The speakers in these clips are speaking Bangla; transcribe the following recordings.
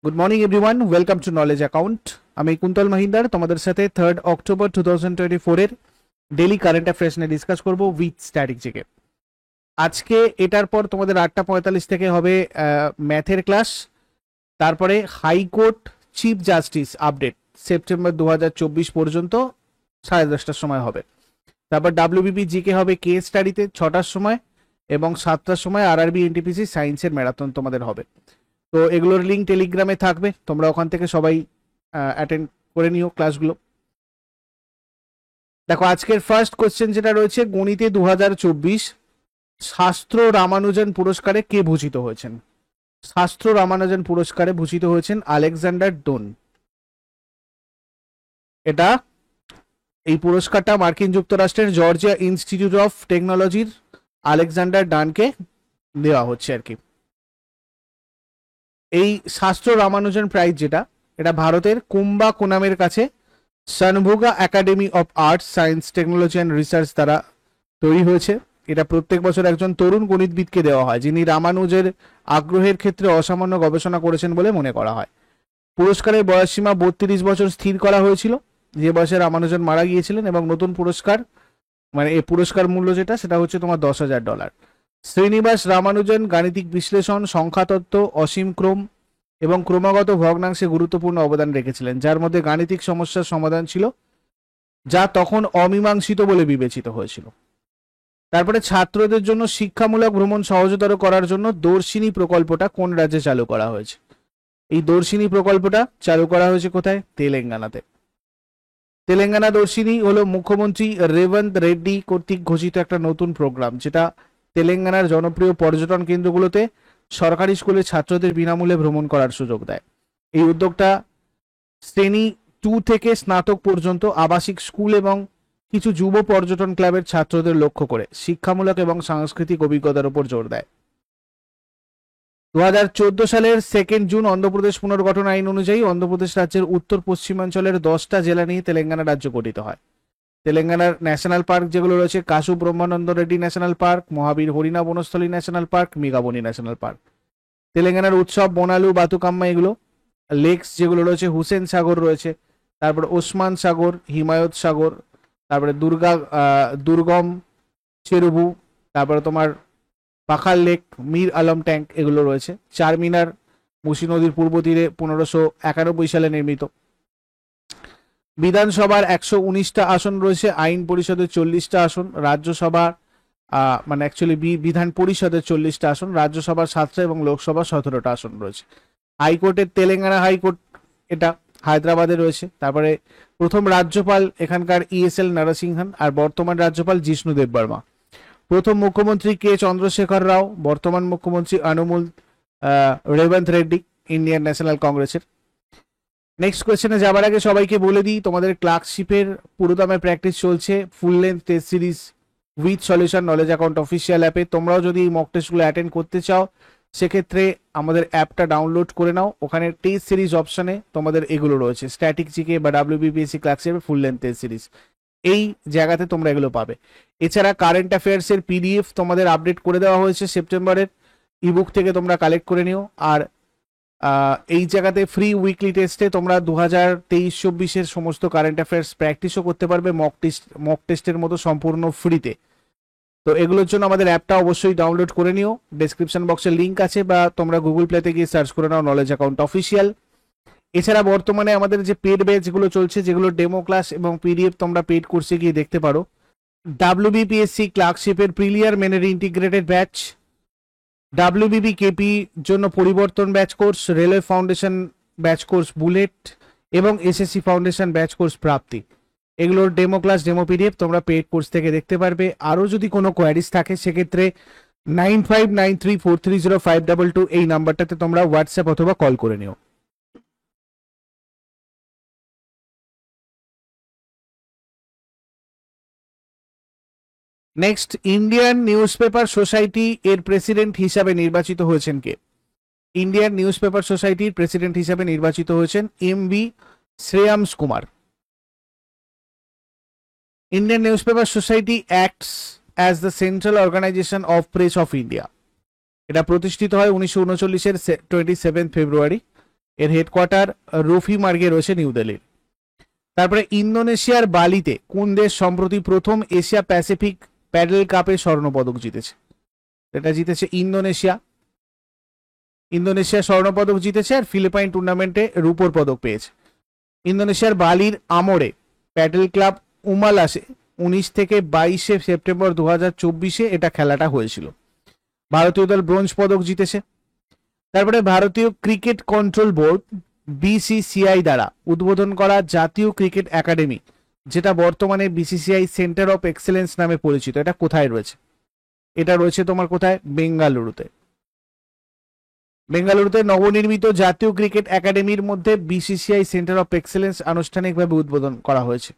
Good morning everyone, welcome to knowledge account. আমি কুন্তল মহিন্দার তোমাদের সাথে 3 অক্টোবর 2024 এর ডেলি কারেন্ট অ্যাফেয়ার্স নিয়ে ডিসকাস করব উইথ স্ট্যাটিক জিকে। আজকে এটার পর তোমাদের 8:45 থেকে হবে ম্যাথের ক্লাস। তারপরে high court chief justice update September 2024 পর্যন্ত 10:30টার সময় হবে। তারপর ডাব্লিউবিপি জিকে হবে কেস স্টাডিতে 6টার সময়, এবং 7টার সময় আরআরবি এনটিপিসি সায়েন্সের ম্যারাথন তোমাদের হবে। তো এগুলোর লিঙ্ক টেলিগ্রামে থাকবে, তোমরা ওখান থেকে সবাই অ্যাটেন্ড করে নিও ক্লাসগুলো। দেখো আজকের ফার্স্ট কোশ্চেন যেটা রয়েছে, গণিতে 2024 শাস্ত্র রামানুজন পুরস্কারে কে ভূষিত হয়েছেন? শাস্ত্র রামানুজন পুরস্কারে ভূষিত হয়েছেন আলেকজান্ডার ডোন। এই পুরস্কারটা মার্কিন যুক্তরাষ্ট্রের জর্জিয়া ইনস্টিটিউট অফ টেকনোলজির আলেকজান্ডার ডানকে দেওয়া হচ্ছে আর কি। এই শাস্ত্র রামানুজন প্রাইজ যেটা, এটা ভারতের কুম্বা কোনামের কাছে Shanmugha academy of arts science technology and research দ্বারা তৈরি হয়েছে। এটা প্রত্যেক বছর একজন তরুণ গণিতবিদকে দেওয়া হয়, যিনি রামানুজের আগ্রহের ক্ষেত্রে অসামান্য গবেষণা করেছেন বলে মনে করা হয়। পুরস্কারের বয়সসীমা 32 বছর স্থির করা হয়েছিল, যে বয়সে রামানুজন মারা গিয়েছিলেন, এবং নতুন পুরস্কার মানে এই পুরস্কার মূল্য যেটা, সেটা হচ্ছে তোমার $10,000। শ্রীনিবাস রামানুজন গাণিতিক বিশ্লেষণ, সংখ্যাতত্ত্ব, অসীম ক্রম এবং ক্রমাগত ভগ্নাংশে গুরুত্বপূর্ণ অবদান রেখেছিলেন, যার মধ্যে গাণিতিক সমস্যার সমাধান ছিল, যা তখন অমীমাংসিত বলে বিবেচিত হয়েছিল। তারপরে ছাত্রদের জন্য শিক্ষামূলক ভ্রমণ সহজতর করার জন্য দর্শিনী প্রকল্পটা কোন রাজ্যে চালু করা হয়েছে? এই দর্শিনী প্রকল্পটা চালু করা হয়েছে কোথায়? তেলেঙ্গানাতে। তেলেঙ্গানা দর্শিনী হলো মুখ্যমন্ত্রী রেবন্ত রেড্ডি কর্তৃক ঘোষিত একটা নতুন প্রোগ্রাম, যেটা তেলেঙ্গানার জনপ্রিয় পর্যটন কেন্দ্রগুলোতে সরকারি স্কুলের ছাত্রদের বিনামূল্যে ভ্রমণ করার সুযোগ দেয়। এই উদ্যোগটা শ্রেণী 2 থেকে স্নাতক পর্যন্ত আবাসিক স্কুল এবং কিছু যুব পর্যটন ক্লাবের ছাত্রদের লক্ষ্য করে শিক্ষামূলক এবং সাংস্কৃতিক অভিজ্ঞতার উপর জোর দেয়। 2014 সালের 2 জুন অন্ধ্রপ্রদেশ পুনর্গঠন আইন অনুযায়ী অন্ধ্রপ্রদেশ রাজ্যের উত্তর পশ্চিমাঞ্চলের 10টা জেলা নিয়ে তেলেঙ্গানা রাজ্য গঠিত হয়। তেলেঙ্গানার ন্যাশনাল পার্ক যেগুলো রয়েছে, Kasu Brahmananda Reddy national park, Mahavir Harina Vanasthali national park, Mrugavani national park. তেলেঙ্গানার উৎসব বনালু, বাতুকাম্মা, এগুলো। লেকস যেগুলো রয়েছে, হুসেন সাগর রয়েছে, তারপর ওসমান সাগর, হিমায়ত সাগর, তারপরে দুর্গম চেরুবু, তারপরে তোমার পাখাল লেক, মীর আলম ট্যাঙ্ক, এগুলো রয়েছে। চারমিনার মুসি নদীর পূর্ব তীরে 1591 সালে নির্মিত। বিধানসভার 119টা আসন রয়েছে, আইন পরিষদের 40টা আসন, রাজ্যসভার মানে অ্যাকচুয়ালি বিধান পরিষদের 40টা আসন, রাজ্যসভার 7টা এবং লোকসভার 17টা আসন রয়েছে। হাইকোর্টের তেলেঙ্গানা হাইকোর্ট এটা হায়দ্রাবাদে রয়েছে। তারপরে প্রথম রাজ্যপাল এখানকার ESL নরসিংহান, আর বর্তমান রাজ্যপাল জিষ্ণু দেববর্মা। প্রথম মুখ্যমন্ত্রী কে চন্দ্রশেখর রাও, বর্তমান মুখ্যমন্ত্রী অনুমুল রেবন্ত রেড্ডি ইন্ডিয়ান ন্যাশনাল কংগ্রেসের। নেক্সট কোয়েশ্চেনে যাবার আগে সবাইকে বলে দিই, তোমাদের ক্লার্কশিপের পুরোদমে প্র্যাকটিস চলছে, ফুল length test series with solution knowledge account official অ্যাপে। তোমরাও যদি এই মক টেস্টগুলো অ্যাটেন্ড করতে চাও, সেক্ষেত্রে আমাদের অ্যাপটা ডাউনলোড করে নাও। ওখানে টেস্ট সিরিজ অপশনে তোমাদের এগুলো রয়েছে, স্ট্যাটিক জিকে বা WBPSC ক্লার্কশিপের ফুল লেন্থ টেস্ট সিরিজ, এই জায়গাতে তোমরা এগুলো পাবে। এছাড়া কারেন্ট অ্যাফেয়ার্সের PDF তোমাদের আপডেট করে দেওয়া হয়েছে সেপ্টেম্বরের, ইবুক থেকে তোমরা কালেক্ট করে নিও। আর এই জায়গাতে ফ্রি উইকলি টেস্টে তোমরা 2023-24 সমস্ত কারেন্ট অ্যাফেয়ার্স প্র্যাকটিসও করতে পারবে মক টেস্টের মতো সম্পূর্ণ ফ্রিতে। তো এগুলোর জন্য আমাদের অ্যাপটা অবশ্যই ডাউনলোড করে নিও, ডেসক্রিপশন বক্সে লিঙ্ক আছে, বা তোমরা গুগল প্লেতে গিয়ে সার্চ করে নাও নলেজ অ্যাকাউন্ট অফিসিয়াল। এছাড়া বর্তমানে আমাদের যে পেড ব্যাচগুলো চলছে, যেগুলো ডেমো ক্লাস এবং PDF তোমরা পেড কোর্সে গিয়ে দেখতে পারো। WBPSC ক্লার্কশিপের প্রিলিয়ার মেনের ইন্টিগ্রেটেড ব্যাচ, WBPKP জন্য পরিবর্তন batch course, railway foundation batch course bullet, এবং SSC ফাউন্ডেশন ব্যাচ কোর্স প্রাপ্তি, এগুলোর ডেমো ক্লাস ডেমো PDF তোমরা পেড কোর্স থেকে দেখতে পারবে। আরও যদি কোনো কোয়ারিজ থাকে, সেক্ষেত্রে 9593430522 এই নাম্বারটাতে তোমরা হোয়াটসঅ্যাপ অথবা কল করে নিও। Next, Indian newspaper society এর প্রেসিডেন্ট হিসাবে নির্বাচিত হয়েছেন কে? ইন্ডিয়ান নিউজ পেপার সোসাইটির প্রেসিডেন্ট হিসাবে নির্বাচিত হয়েছেন MV Shreyams Kumar. Indian newspaper society acts as the central organisation of press of India. এটা প্রতিষ্ঠিত হয় 1939-এর 27 ফেব্রুয়ারি। এর হেডকোয়ার্টার রফি মার্গে রয়েছে নিউ দিল্লির। তারপরে ইন্দোনেশিয়ার বালিতে কোন দেশ সম্প্রতি প্রথম এশিয়া প্যাসিফিক প্যাডেল কাপে স্বর্ণপদক জিতেছে? এটা জিতেছে ইন্দোনেশিয়া। ইন্দোনেশিয়া স্বর্ণপদক জিতেছে আর ফিলিপাইন টুর্নামেন্টে রূপোর পদক পেয়েছে। ইন্দোনেশিয়ার বালির আমরে প্যাডেল ক্লাব উমালাসে 19 থেকে 22 সেপ্টেম্বর 2024 এটা খেলাটা হয়েছিল। ভারতীয় দল ব্রোঞ্জ পদক জিতেছে। তারপরে ভারতীয় ক্রিকেট কন্ট্রোল বোর্ড বিসিসিআই দ্বারা উদ্বোধন করা জাতীয় ক্রিকেট একাডেমি, যেটা বর্তমানে বিসিসিআই সেন্টার অফ এক্সেলেন্স নামে পরিচিত, এটা কোথায় রয়েছে? এটা রয়েছে তোমার কোথায়? বেঙ্গালুরুতে। বেঙ্গালুরুতে নবনির্মিত জাতীয় ক্রিকেট একাডেমির মধ্যে বিসিসিআই সেন্টার অফ এক্সেলেন্স আনুষ্ঠানিকভাবে উদ্বোধন করা হয়েছে।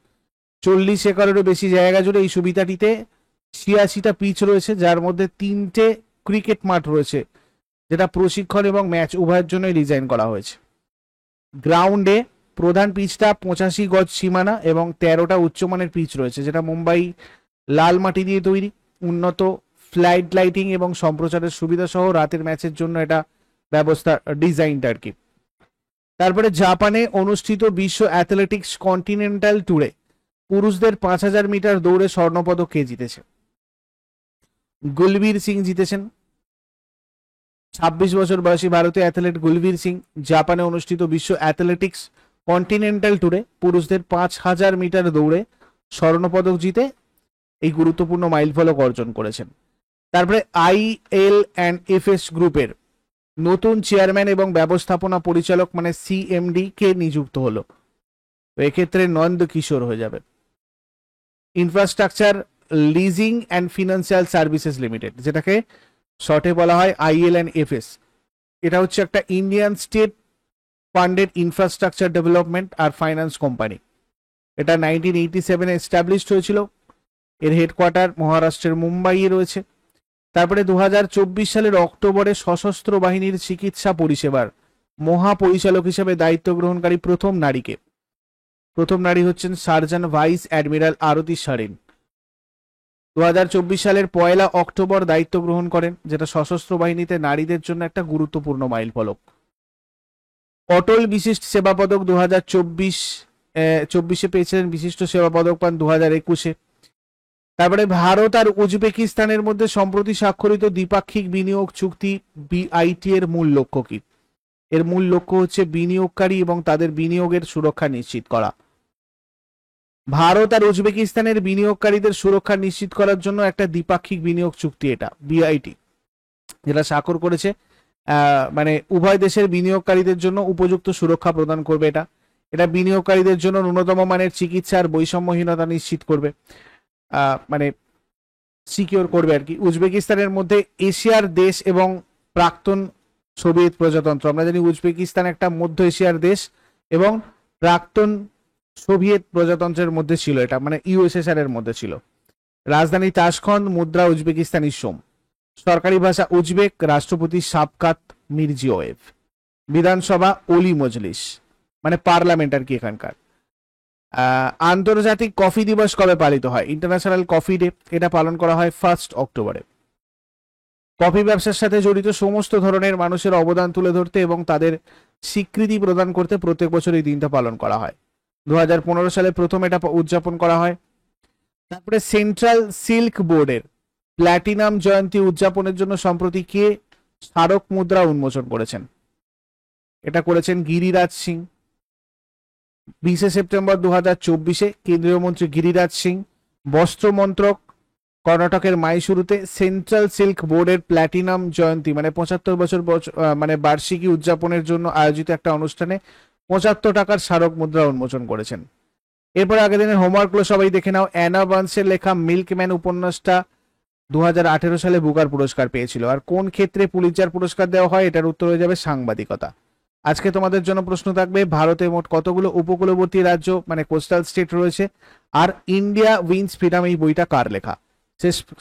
40 একরেরও বেশি জায়গা জুড়ে এই সুবিধাটিতে 86টা পিচ রয়েছে, যার মধ্যে 3টে ক্রিকেট মাঠ রয়েছে, যেটা প্রশিক্ষণ এবং ম্যাচ উভয়ের জন্য ডিজাইন করা হয়েছে। গ্রাউন্ডে প্রধান পিচটা 85 গজ সীমানা এবং 13টা উচ্চমানের পিচ রয়েছে, যেটা মুম্বাই লাল মাটি দিয়ে তৈরি। উন্নত ফ্লাইট লাইটিং এবং সম্প্রচারের সুবিধা সহ রাতের ম্যাচের জন্য এটা ব্যবস্থা ডিজাইনটা আর কি। তারপরে জাপানে অনুষ্ঠিত বিশ্ব অ্যাথলেটিক্স কন্টিনেন্টাল ট্যুরে পুরুষদের 5000 মিটার দৌড়ে স্বর্ণপদক কে জিতেছে? গুলবীর সিং জিতেছেন। 26 বছর বয়সী ভারতীয় অ্যাথলেট গুলবীর সিং জাপানে অনুষ্ঠিত বিশ্ব অ্যাথলেটিক্স কন্টিনেন্টাল ট্যুরে পুরুষদের 5000 মিটার দৌড়ে স্বর্ণপদক জিতে এই গুরুত্বপূর্ণ মাইলফলক অর্জন করেছেন। তারপরে IL&FS গ্রুপের নতুন চেয়ারম্যান এবং ব্যবস্থাপনা পরিচালক মানে CMD কে নিযুক্ত হলো? তো এক্ষেত্রে নন্দ কিশোর হয়ে যাবে। Infrastructure leasing and financial services limited, যেটাকে শর্টে বলা হয় IL&FS, এটা হচ্ছে একটা Indian state funded infrastructure development আর ফাইন্যান্স কোম্পানি। এটা 1987 এস্টাবলিশড হয়েছিল। এর হেডকোয়ার্টার মহারাষ্ট্রের মুম্বাইয়ে রয়েছে। তারপরে 2024 সালের অক্টোবরে সশস্ত্র বাহিনীর চিকিৎসা পরিষেবার মহাপরিচালক হিসেবে দায়িত্ব গ্রহণকারী প্রথম নারী হচ্ছেন সার্জন ভাইস অ্যাডমিরাল আরতি সারেন। 2024 সালের 1 অক্টোবর দায়িত্ব গ্রহণ করেন, যেটা সশস্ত্র বাহিনীতে নারীদের জন্য একটা গুরুত্বপূর্ণ মাইলফলক। অটল বিশিষ্ট সেবা পদক 2024 পেয়েছিলেন, বিশিষ্ট সেবা পদক পান 2021-এ। তারপরে ভারত আর উজবেকিস্তানের মধ্যে সম্প্রতি স্বাক্ষরিত দ্বিপাক্ষিক বিনিয়োগ চুক্তি BIT এর মূল লক্ষ্য কি? এর মূল লক্ষ্য হচ্ছে বিনিয়োগকারী এবং তাদের বিনিয়োগের সুরক্ষা নিশ্চিত করা। ভারত আর উজবেকিস্তানের বিনিয়োগকারীদের সুরক্ষা নিশ্চিত করার জন্য একটা দ্বিপাক্ষিক বিনিয়োগ চুক্তি এটা BIT, যেটা স্বাক্ষর করেছে। মানে উভয় দেশের বিনিয়োগকারীদের জন্য উপযুক্ত সুরক্ষা প্রদান করবে। এটা বিনিয়োগকারীদের জন্য ন্যূনতম মানের চিকিৎসা আর বৈষম্যহীনতা নিশ্চিত করবে, মানে সিকিউর করবে আর কি। উজবেকিস্তানের মধ্যে এশিয়ার দেশ এবং প্রাক্তন সোভিয়েত প্রজাতন্ত্র, আমরা জানি উজবেকিস্তান একটা মধ্য এশিয়ার দেশ এবং প্রাক্তন সোভিয়েত প্রজাতন্ত্রের মধ্যে ছিল, এটা মানে USSR এর মধ্যে ছিল। রাজধানী তাশখন্দ, মুদ্রা উজবেকিস্তানি সোম, সরকারি ভাষা উজবেক, রাষ্ট্রপতি শাবকাত মির্জিওয়েভ, বিধানসভা ওলি মজলিস, মানে পার্লামেন্ট আর কি এখানকার। আন্তর্জাতিক কফি দিবস কবে পালিত হয়? ইন্টারন্যাশনাল কফি ডে, এটা পালন করা হয় 1 অক্টোবরে। কফি ব্যবসার সাথে জড়িত সমস্ত ধরনের মানুষের অবদান তুলে ধরতে এবং তাদের স্বীকৃতি প্রদান করতে প্রত্যেক বছর এই দিনটা পালন করা হয়। 2015 সালে প্রথম এটা উদযাপন করা হয়। তারপরে সেন্ট্রাল সিল্ক বোর্ডের প্ল্যাটিনাম জয়ন্তী উদযাপনের জন্য সম্প্রতি কে স্মারক মুদ্রা উন্মোচন করেছেন? এটা করেছেন গিরিরাজ সিং। 20 সেপ্টেম্বর 2024-এ কেন্দ্রীয় মন্ত্রী গিরিরাজ সিং বস্ত্র মন্ত্রক কর্ণাটকের মাইসুরুতে সেন্ট্রাল সিল্ক বোর্ডের প্ল্যাটিনাম জয়ন্তী মানে 75 বছর মানে বার্ষিকী উদযাপনের জন্য আয়োজিত একটা অনুষ্ঠানে 75 টাকার স্মারক মুদ্রা উন্মোচন করেছেন। এরপর আগের দিনের হোমওয়ার্কগুলো সবাই দেখে নাও। অ্যানা বার্নসের লেখা মিল্কম্যান উপন্যাসটা 2018 সালে বুকার পুরস্কার পেয়েছিল। আর কোন ক্ষেত্রে পুলিৎজার পুরস্কার দেওয়া হয়? এটার উত্তর হয়ে যাবে সাংবাদিকতা। আজকে তোমাদের জন্য প্রশ্ন থাকবে, ভারতে মোট কতগুলো উপকূলবর্তী রাজ্য মানে কোস্টাল স্টেট রয়েছে? আর ইন্ডিয়া উইন্স ফ্রিডম এই বইটা কার লেখা?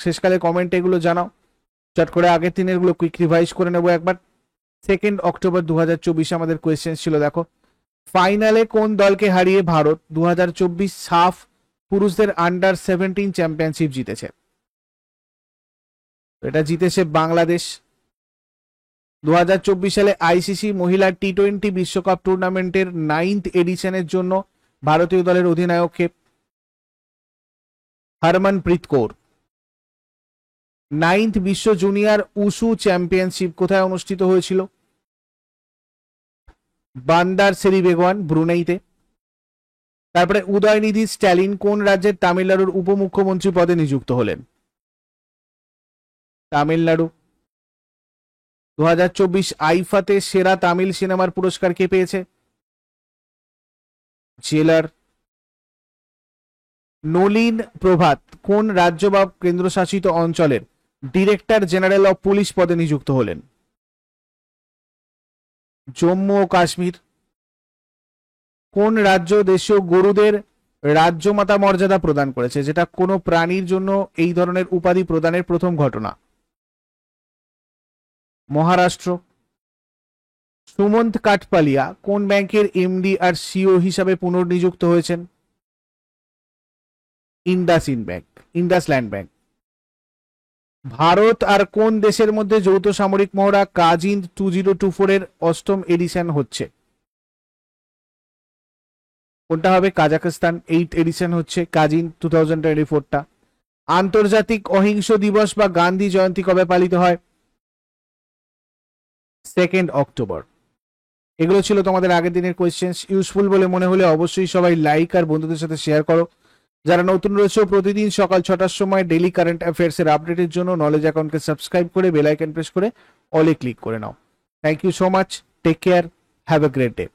শেষকালে কমেন্ট এগুলো জানাও। চট করে আগের দিনের গুলো কুইক রিভাইজ করে নেবো একবার। 2 অক্টোবর 2024 আমাদের কোয়েশ্চেন ছিল, দেখো ফাইনালে কোন দলকে হারিয়ে ভারত 2024 সাফ পুরুষদের আন্ডার-17 চ্যাম্পিয়নশিপ জিতেছে? এটা জিতেছে বাংলাদেশ। 2024 সালে আইসিসি মহিলা টি20 বিশ্বকাপ টুর্নামেন্টের 9th এডিশনের জন্য ভারতীয় দলের অধিনায়ক কে? হরমনপ্রীত কৌর। 9th বিশ্ব জুনিয়র উশু চ্যাম্পিয়নশিপ কোথায় অনুষ্ঠিত হয়েছিল? বান্দার সেরি বেগওয়ান, ব্রুনেইতে। তারপরে উদয়নিধি স্ট্যালিন কোন রাজ্যের তামিলনাড়ুর উপমুখ্যমন্ত্রী পদে নিযুক্ত হলেন? তামিলনাড়ু। 2024 আইফাতে সেরা তামিল সিনেমার পুরস্কার কে পেয়েছে? জেলার। নলিন প্রভাত কোন রাজ্য বা কেন্দ্রশাসিত অঞ্চলের ডিরেক্টর জেনারেল অফ পুলিশ পদে নিযুক্ত হলেন? জম্মু ও কাশ্মীর। কোন রাজ্য দেশীয় গরুদের রাজ্যমাতা মর্যাদা প্রদান করেছে, যেটা কোনো প্রাণীর জন্য এই ধরনের উপাধি প্রদানের প্রথম ঘটনা? মহারাষ্ট্র। সুমন্ত কাঠপালিয়া কোন ব্যাংকের এমডি আর সিও হিসাবে পুনর্নিযুক্ত হয়েছেন? ইন্ডাসল্যান্ড ব্যাংক। ভারত আর কোন দেশের মধ্যে যৌথ সামরিক মহড়া কাজিন্দ 2024 এর 8ম এডিশন হচ্ছে? কোনটা হবে? কাজাখস্তান। 8th এডিশন হচ্ছে কাজিন্দ 2024টা। আন্তর্জাতিক অহিংস দিবস বা গান্ধী জয়ন্তী কবে পালিত হয়? 2nd October. এগুলো ছিল তোমাদের আগের দিনের কোয়েশ্চেন্স। ইউজফুল বলে মনে হলে অবশ্যই সবাই লাইক আর বন্ধুদের সাথে শেয়ার করো। যারা নতুন রয়েছে প্রতিদিন সকাল 6টার সময় ডেইলি কারেন্ট অ্যাফেয়ার্স এর আপডেটের জন্য নলেজ অ্যাকাউন্টকে সাবস্ক্রাইব করে বেল আইকন প্রেস করে অলে ক্লিক করে নাও। Thank you so much, take care, have a great day.